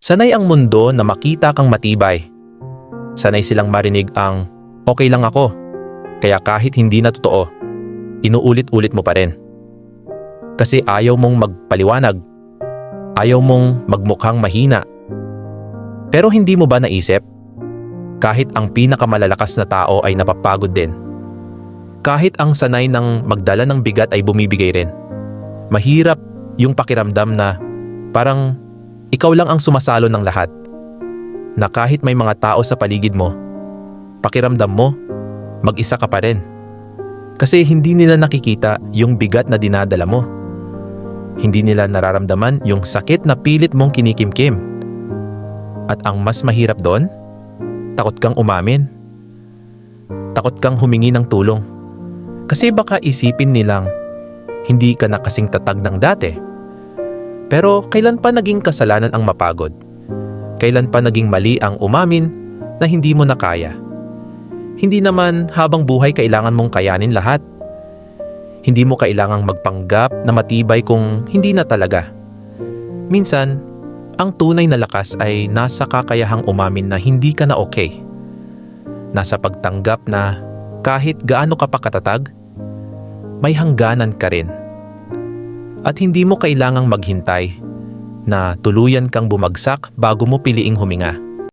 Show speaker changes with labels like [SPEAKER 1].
[SPEAKER 1] Sanay ang mundo na makita kang matibay. Sanay silang marinig ang, okay lang ako. Kaya kahit hindi na totoo, inuulit-ulit mo pa rin. Kasi ayaw mong magpaliwanag. Ayaw mong magmukhang mahina. Pero hindi mo ba naisip? Kahit ang pinakamalalakas na tao ay napapagod din. Kahit ang sanay ng magdala ng bigat ay bumibigay rin. Mahirap yung pakiramdam na parang ikaw lang ang sumasalo ng lahat. Na kahit may mga tao sa paligid mo, pakiramdam mo, mag-isa ka pa rin. Kasi hindi nila nakikita yung bigat na dinadala mo. Hindi nila nararamdaman yung sakit na pilit mong kinikimkim. At ang mas mahirap doon, takot kang umamin. Takot kang humingi ng tulong. Kasi baka isipin nilang hindi ka na kasing tatag ng dati. Pero kailan pa naging kasalanan ang mapagod? Kailan pa naging mali ang umamin na hindi mo na kaya? Hindi naman habang buhay kailangan mong kayanin lahat. Hindi mo kailangang magpanggap na matibay kung hindi na talaga. Minsan, ang tunay na lakas ay nasa kakayahang umamin na hindi ka na okay. Nasa pagtanggap na kahit gaano ka pa katatag, may hangganan ka rin. At hindi mo kailangang maghintay na tuluyan kang bumagsak bago mo piliing huminga.